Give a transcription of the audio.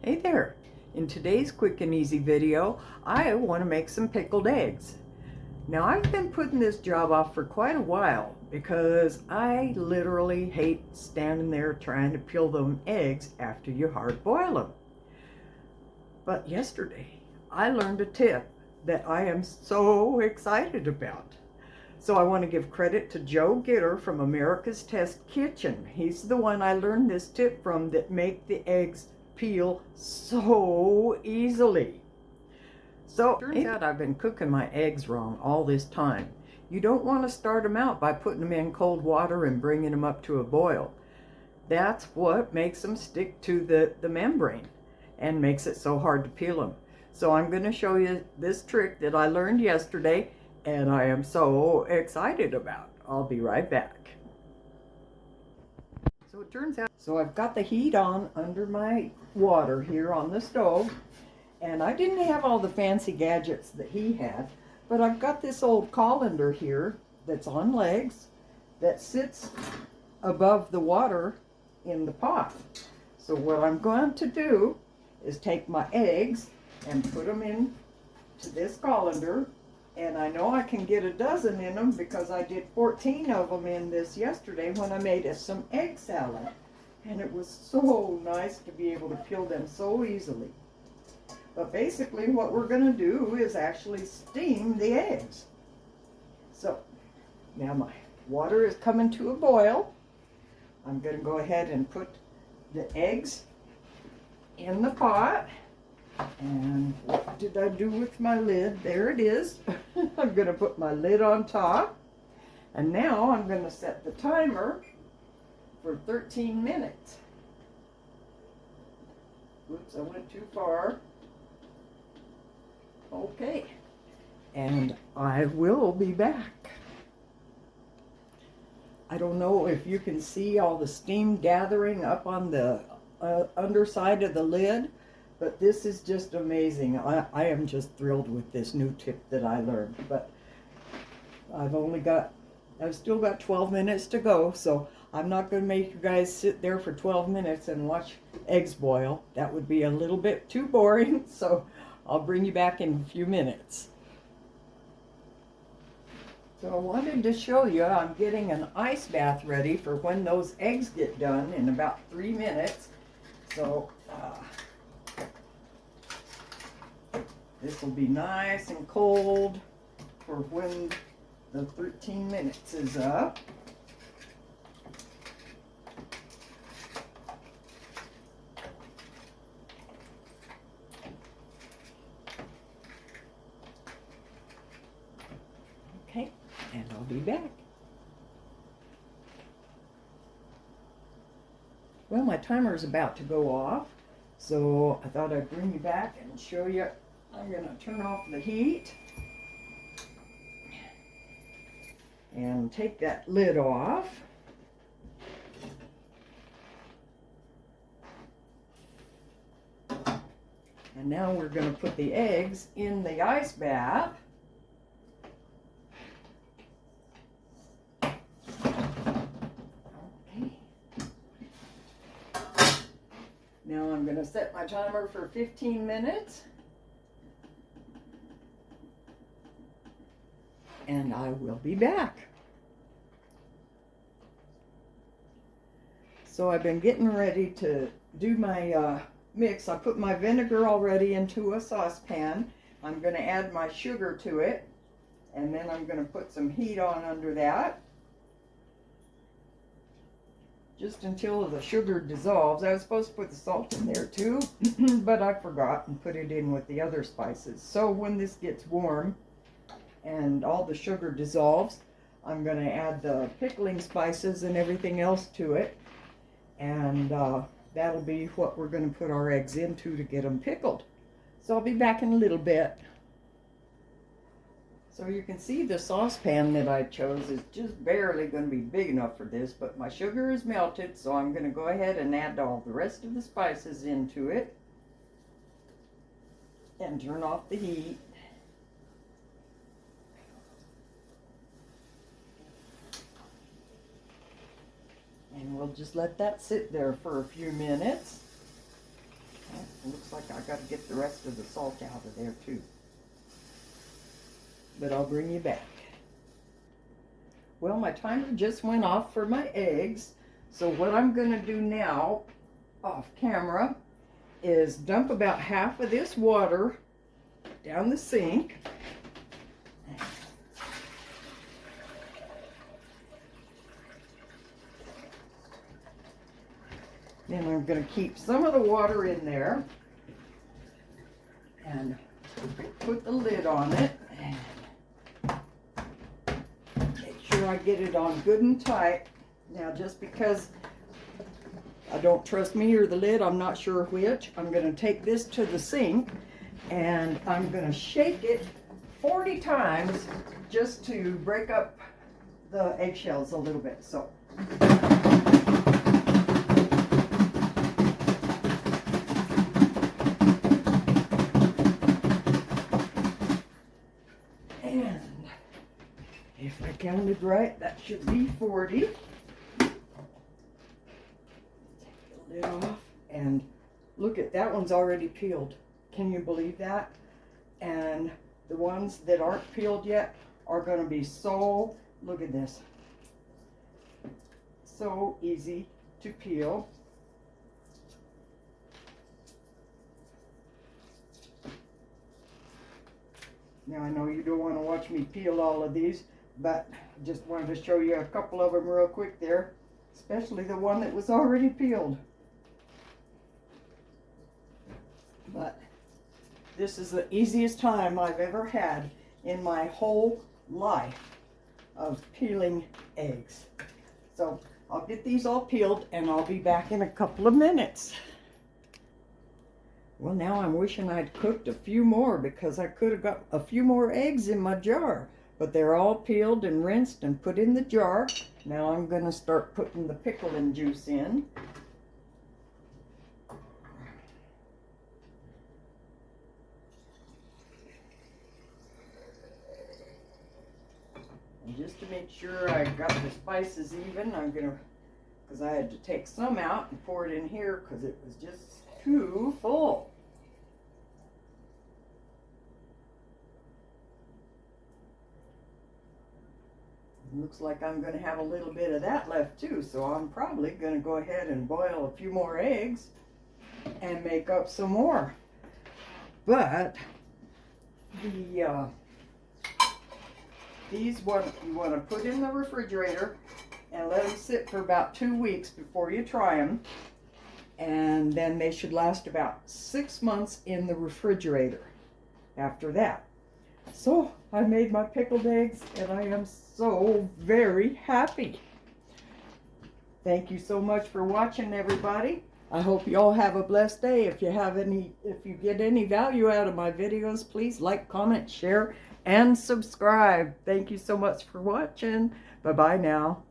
Hey there! In today's quick and easy video, I want to make some pickled eggs. Now I've been putting this job off for quite a while because I literally hate standing there trying to peel them eggs after you hard boil them. But yesterday I learned a tip that I am so excited about. So I want to give credit to Joe Gitter from America's Test Kitchen. He's the one I learned this tip from that make the eggs peel so easily. So it turns out I've been cooking my eggs wrong all this time. You don't want to start them out by putting them in cold water and bringing them up to a boil. That's what makes them stick to the membrane and makes it so hard to peel them. So I'm going to show you this trick that I learned yesterday and I am so excited about. I'll be right back. So it turns out, so I've got the heat on under my water here on the stove, and I didn't have all the fancy gadgets that he had, but I've got this old colander here that's on legs that sits above the water in the pot. So what I'm going to do is take my eggs and put them in to this colander. And I know I can get a dozen in them because I did 14 of them in this yesterday when I made us some egg salad. And it was so nice to be able to peel them so easily. But basically what we're going to do is actually steam the eggs. So now my water is coming to a boil. I'm going to go ahead and put the eggs in the pot. And what did I do with my lid? There it is. I'm going to put my lid on top. And now I'm going to set the timer for 13 minutes. Oops, I went too far. Okay. And I will be back. I don't know if you can see all the steam gathering up on the underside of the lid. But this is just amazing. I am just thrilled with this new tip that I learned. But I've still got 12 minutes to go, so I'm not going to make you guys sit there for 12 minutes and watch eggs boil. That would be a little bit too boring, so I'll bring you back in a few minutes. So I wanted to show you I'm getting an ice bath ready for when those eggs get done in about 3 minutes. So this will be nice and cold for when the 13 minutes is up. Okay, and I'll be back. Well, my timer is about to go off, so I thought I'd bring you back and show you. I'm going to turn off the heat and take that lid off. And now we're going to put the eggs in the ice bath. Okay. Now I'm going to set my timer for 15 minutes. And I will be back. So I've been getting ready to do my mix. I put my vinegar already into a saucepan. I'm going to add my sugar to it, and then I'm going to put some heat on under that just until the sugar dissolves. I was supposed to put the salt in there too, but I forgot and put it in with the other spices. So when this gets warm and all the sugar dissolves, I'm going to add the pickling spices and everything else to it, and that'll be what we're going to put our eggs into to get them pickled. So I'll be back in a little bit. So you can see the saucepan that I chose is just barely going to be big enough for this, but my sugar is melted, so I'm going to go ahead and add all the rest of the spices into it and turn off the heat. And we'll just let that sit there for a few minutes. looks like I got to get the rest of the salt out of there too. But I'll bring you back. Well, my timer just went off for my eggs. So what I'm going to do now, off camera, is dump about half of this water down the sink. Then I'm going to keep some of the water in there and put the lid on it. Make sure I get it on good and tight. Now, just because I don't trust me or the lid, I'm not sure which, I'm going to take this to the sink and I'm going to shake it 40 times just to break up the eggshells a little bit. So. And if I counted right, that should be 40. Take the lid off, and look at that one's already peeled. Can you believe that? And the ones that aren't peeled yet are going to be so, look at this, so easy to peel. Now, I know you don't want to watch me peel all of these, but I just wanted to show you a couple of them real quick there, especially the one that was already peeled. But this is the easiest time I've ever had in my whole life of peeling eggs. So I'll get these all peeled and I'll be back in a couple of minutes. Well, now I'm wishing I'd cooked a few more because I could have got a few more eggs in my jar. But they're all peeled and rinsed and put in the jar. Now I'm going to start putting the pickling juice in. And just to make sure I got the spices even, I'm going to, because I had to take some out and pour it in here because it was just too full. Looks like I'm going to have a little bit of that left too, so I'm probably going to go ahead and boil a few more eggs and make up some more. But these you want to put in the refrigerator and let them sit for about 2 weeks before you try them. And then they should last about 6 months in the refrigerator after that. So I made my pickled eggs and I am so very happy. Thank you so much for watching, everybody. I hope you all have a blessed day. If you get any value out of my videos, please like, comment, share, and subscribe. Thank you so much for watching. Bye-bye now.